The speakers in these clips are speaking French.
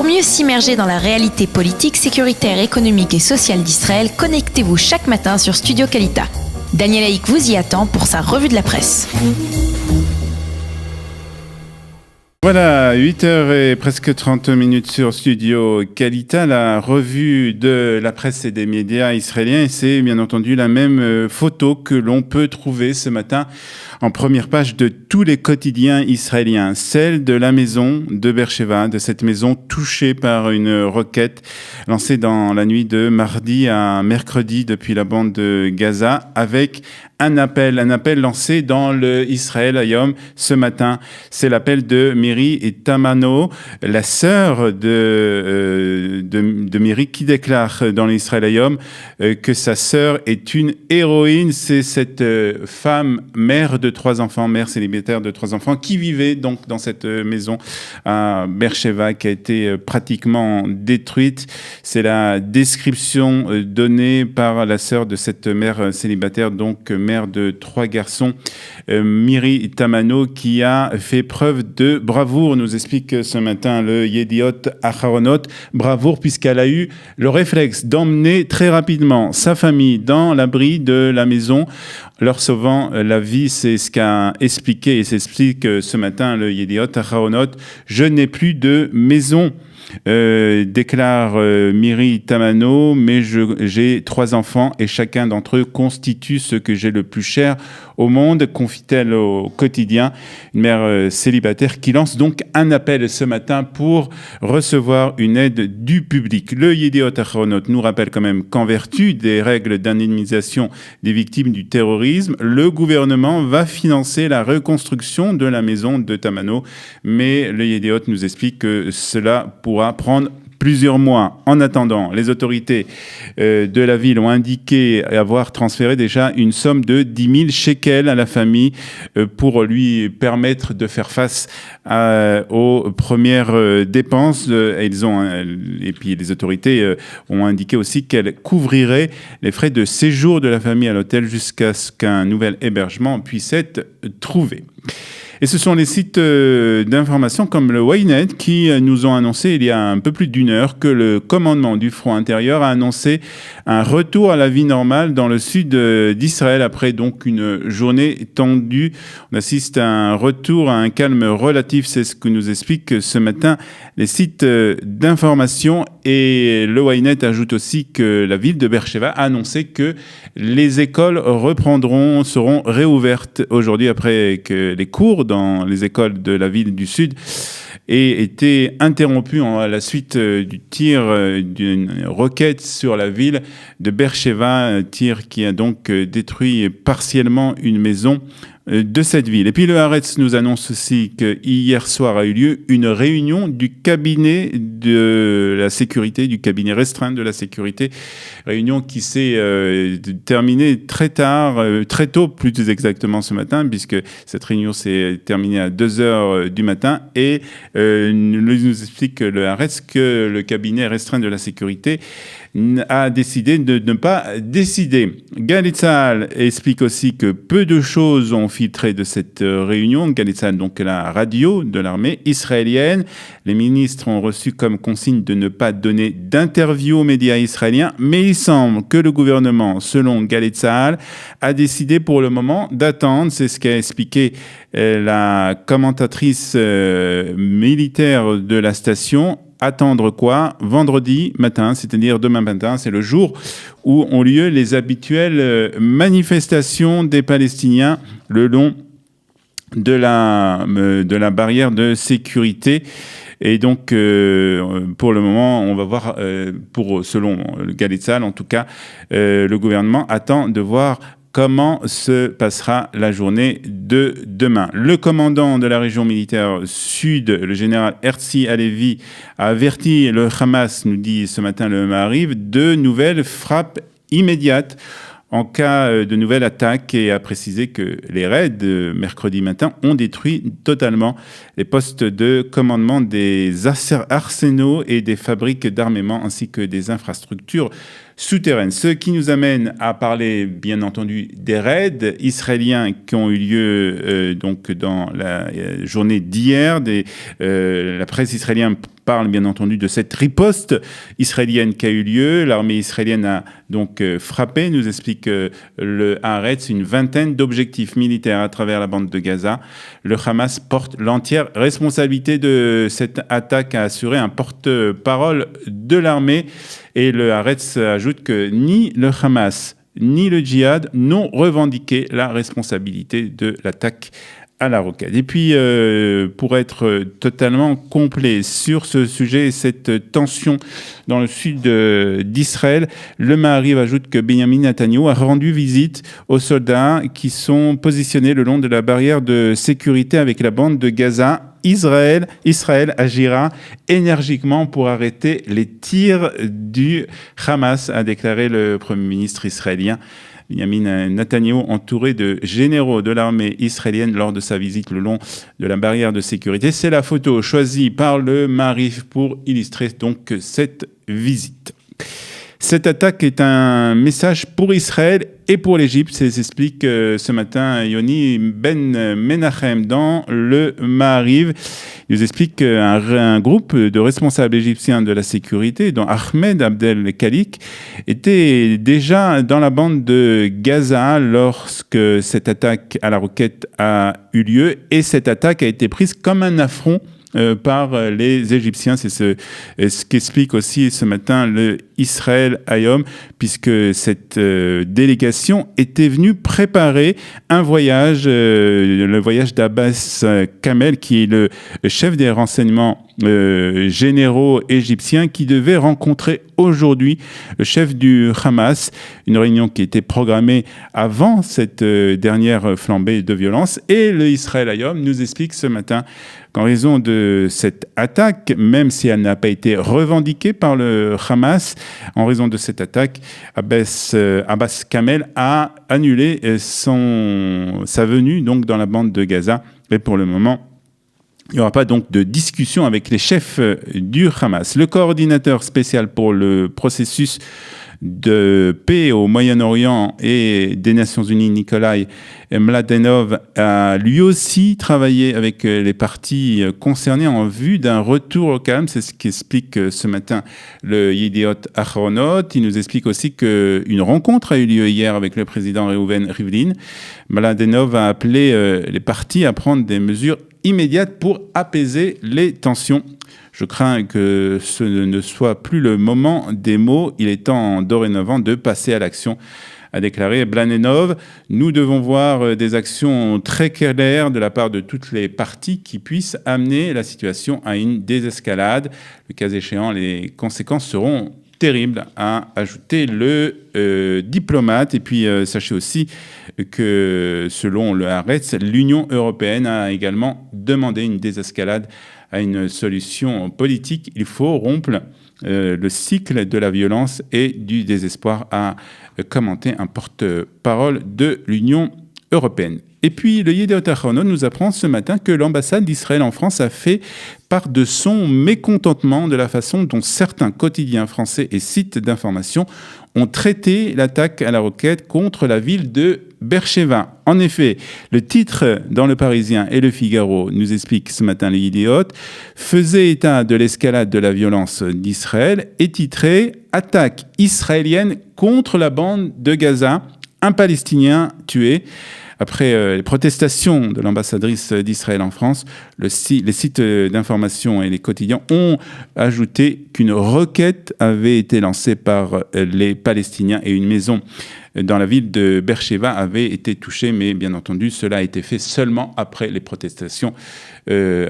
Pour mieux s'immerger dans la réalité politique, sécuritaire, économique et sociale d'Israël, connectez-vous chaque matin sur Studio Kalita. Daniel Haïk vous y attend pour sa revue de la presse. Voilà, 8h et presque 30 minutes sur Studio Kalita, la revue de la presse et des médias israéliens. Et c'est bien entendu la même photo que l'on peut trouver ce matin en première page de tous les quotidiens israéliens. Celle de la maison de Beersheva, de cette maison touchée par une roquette lancée dans la nuit de mardi à mercredi depuis la bande de Gaza, avec un appel lancé dans le Israël Hayom ce matin. C'est l'appel de Miri et Tamano, la sœur de Miri, qui déclare dans l'Israël Hayom que sa sœur est une héroïne. C'est cette femme, mère de 3 enfants, mère célibataire de 3 enfants, qui vivait donc dans cette maison à Beersheva, qui a été pratiquement détruite. C'est la description donnée par la sœur de cette mère célibataire, donc mère de 3 garçons, Miri Tamano, qui a fait preuve de bravoure, nous explique ce matin le Yediot Aharonot. Bravoure puisqu'elle a eu le réflexe d'emmener très rapidement sa famille dans l'abri de la maison, leur sauvant la vie. C'est ce qu'a expliqué et s'explique ce matin le Yediot Aharonot. Je n'ai plus de maison, déclare Miri Tamano, mais j'ai 3 enfants et chacun d'entre eux constitue ce que j'ai le plus cher au monde, confie-t-elle au quotidien. Une mère célibataire qui lance donc un appel ce matin pour recevoir une aide du public. Le Yediot Aharonot nous rappelle quand même qu'en vertu des règles d'indemnisation des victimes du terrorisme, le gouvernement va financer la reconstruction de la maison de Tamano, mais le Yediot nous explique que cela pourra prendre plusieurs mois. En attendant, les autorités de la ville ont indiqué avoir transféré déjà une somme de 10 000 shekels à la famille pour lui permettre de faire face aux premières dépenses. Et puis les autorités ont indiqué aussi qu'elles couvriraient les frais de séjour de la famille à l'hôtel jusqu'à ce qu'un nouvel hébergement puisse être trouvé. Et ce sont les sites d'information comme le Ynet qui nous ont annoncé il y a un peu plus d'1 heure que le commandement du front intérieur a annoncé un retour à la vie normale dans le sud d'Israël après donc une journée tendue. On assiste à un retour à un calme relatif, c'est ce que nous expliquent ce matin les sites d'information. Et le Ynet ajoute aussi que la ville de Beersheva a annoncé que les écoles seront réouvertes aujourd'hui après que les cours dans les écoles de la ville du Sud aient été interrompus à la suite du tir d'une roquette sur la ville de Beersheva, un tir qui a donc détruit partiellement une maison de cette ville. Et puis le Haaretz nous annonce aussi qu'hier soir a eu lieu une réunion du cabinet de la sécurité, du cabinet restreint de la sécurité, réunion qui s'est terminée très tôt, plus exactement ce matin, puisque cette réunion s'est terminée à 2h du matin, et nous explique le Haaretz que le cabinet restreint de la sécurité a décidé de ne pas décider. Galei Tzahal explique aussi que peu de choses ont filtré de cette réunion. Galei Tzahal, donc la radio de l'armée israélienne. Les ministres ont reçu comme consigne de ne pas donner d'interview aux médias israéliens, mais il semble que le gouvernement, selon Galei Tzahal, a décidé pour le moment d'attendre. C'est ce qu'a expliqué la commentatrice militaire de la station. Attendre quoi ? Vendredi matin, c'est-à-dire demain matin, c'est le jour où ont lieu les habituelles manifestations des Palestiniens le long de la barrière de sécurité. Et donc, pour le moment, on va voir, selon le Galei Tzahal, en tout cas, le gouvernement attend de voir comment se passera la journée de demain. Le commandant de la région militaire sud, le général Herzi Halevi, a averti le Hamas, nous dit ce matin le Maariv, de nouvelles frappes immédiates en cas de nouvelle attaque, et a précisé que les raids mercredi matin ont détruit totalement les postes de commandement des arsenaux et des fabriques d'armement ainsi que des infrastructures souterraine. Ce qui nous amène à parler, bien entendu, des raids israéliens qui ont eu lieu donc dans la journée d'hier. La presse israélienne parle bien entendu de cette riposte israélienne qui a eu lieu. L'armée israélienne a donc frappé, nous explique le Haaretz, une vingtaine d'objectifs militaires à travers la bande de Gaza. Le Hamas porte l'entière responsabilité de cette attaque, a assuré un porte-parole de l'armée. Et le Haaretz ajoute que ni le Hamas ni le djihad n'ont revendiqué la responsabilité de l'attaque à la roquette. Et puis, pour être totalement complet sur ce sujet et cette tension dans le sud d'Israël, le Maariv ajoute que Benjamin Netanyahu a rendu visite aux soldats qui sont positionnés le long de la barrière de sécurité avec la bande de Gaza. Israël agira énergiquement pour arrêter les tirs du Hamas, a déclaré le Premier ministre israélien. Benjamin Netanyahu, entouré de généraux de l'armée israélienne lors de sa visite le long de la barrière de sécurité. C'est la photo choisie par le Maariv pour illustrer donc cette visite. Cette attaque est un message pour Israël et pour l'Égypte. C'est s'explique ce matin Yoni Ben Menachem dans le Maariv. Il nous explique qu'un groupe de responsables égyptiens de la sécurité, dont Ahmed Abdel Khalik, était déjà dans la bande de Gaza lorsque cette attaque à la roquette a eu lieu. Et cette attaque a été prise comme un affront par les Égyptiens. C'est ce qu'explique aussi ce matin le Israël Hayom, puisque cette délégation était venue préparer un voyage, le voyage d'Abbas Kamel, qui est le chef des renseignements généraux égyptiens, qui devait rencontrer aujourd'hui le chef du Hamas, une réunion qui était programmée avant cette dernière flambée de violence. Et le Israël Hayom nous explique ce matin qu'en raison de cette attaque, même si elle n'a pas été revendiquée par le Hamas, en raison de cette attaque, Abbas Kamel a annulé sa venue donc dans la bande de Gaza. Et pour le moment, il n'y aura pas donc de discussion avec les chefs du Hamas. Le coordinateur spécial pour le processus de paix au Moyen-Orient et des Nations Unies, Nikolai Mladenov, a lui aussi travaillé avec les parties concernées en vue d'un retour au calme. C'est ce qu'explique ce matin le Yediot Ahronot. Il nous explique aussi qu'une rencontre a eu lieu hier avec le président Reuven Rivlin. Mladenov a appelé les parties à prendre des mesures immédiates pour apaiser les tensions. Je crains que ce ne soit plus le moment des mots. Il est temps dorénavant de passer à l'action, a déclaré Mladenov. Nous devons voir des actions très claires de la part de toutes les parties qui puissent amener la situation à une désescalade. Le cas échéant, les conséquences seront terribles, a ajouté le diplomate. Et puis, sachez aussi que, selon le Haaretz, l'Union européenne a également demandé une désescalade à une solution politique. Il faut rompre le cycle de la violence et du désespoir, a commenté un porte-parole de l'Union européenne. Et puis, le Yediot Ahronot nous apprend ce matin que l'ambassade d'Israël en France a fait part de son mécontentement de la façon dont certains quotidiens français et sites d'information ont traité l'attaque à la roquette contre la ville de Beersheva. En effet, le titre dans Le Parisien et Le Figaro, nous explique ce matin le Yediot, faisait état de l'escalade de la violence d'Israël et titrait « Attaque israélienne contre la bande de Gaza, un Palestinien tué ». Après les protestations de l'ambassadrice d'Israël en France, les sites d'information et les quotidiens ont ajouté qu'une requête avait été lancée par les Palestiniens et une maison dans la ville de Beersheva avait été touchée, mais bien entendu, cela a été fait seulement après les protestations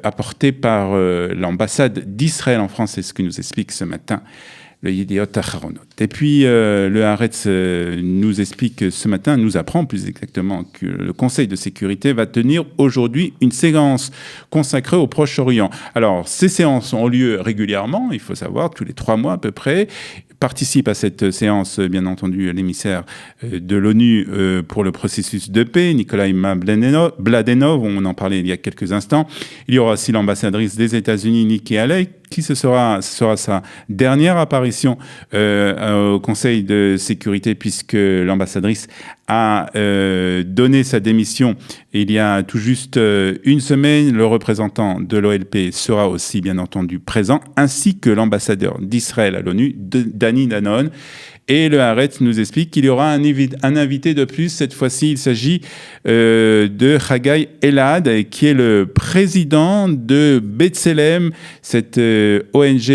apportées par l'ambassade d'Israël en France. C'est ce que nous explique ce matin le Yediot Ahronot. Et puis, le Haaretz nous explique ce matin, nous apprend plus exactement que le Conseil de sécurité va tenir aujourd'hui une séance consacrée au Proche-Orient. Alors, ces séances ont lieu régulièrement, il faut savoir, tous les 3 mois à peu près. Participe à cette séance, bien entendu, l'émissaire de l'ONU pour le processus de paix, Nikolai Mladenov, on en parlait il y a quelques instants. Il y aura aussi l'ambassadrice des États-Unis, Nikki Haley, ce sera sa dernière apparition au Conseil de sécurité, puisque l'ambassadrice a donné sa démission il y a tout juste une semaine. Le représentant de l'OLP sera aussi bien entendu présent, ainsi que l'ambassadeur d'Israël à l'ONU, Dani Danon. Et le Haaretz nous explique qu'il y aura un invité de plus. Cette fois-ci, il s'agit de Haggai Elad, qui est le président de B'Tselem, cette ONG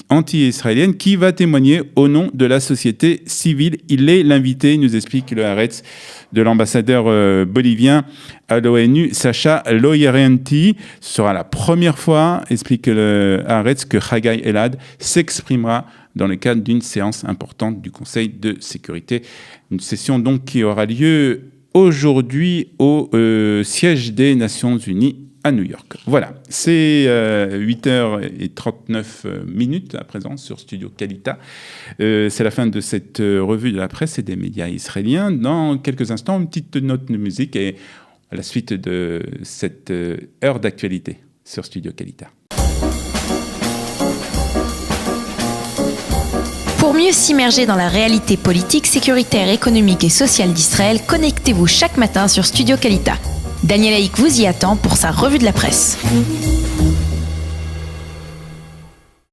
anti-israélienne, qui va témoigner au nom de la société civile. Il est l'invité, nous explique le Haaretz, de l'ambassadeur bolivien à l'ONU, Sacha Loyerianti. Ce sera la première fois, explique le Haaretz, que Haggai Elad s'exprimera dans le cadre d'une séance importante du Conseil de sécurité. Une session donc qui aura lieu aujourd'hui au siège des Nations Unies à New York. Voilà, c'est 8h39 à présent sur Studio Kalita. C'est la fin de cette revue de la presse et des médias israéliens. Dans quelques instants, une petite note de musique et à la suite de cette heure d'actualité sur Studio Kalita. Pour mieux s'immerger dans la réalité politique, sécuritaire, économique et sociale d'Israël, connectez-vous chaque matin sur Studio Kalita. Daniel Haïk vous y attend pour sa revue de la presse.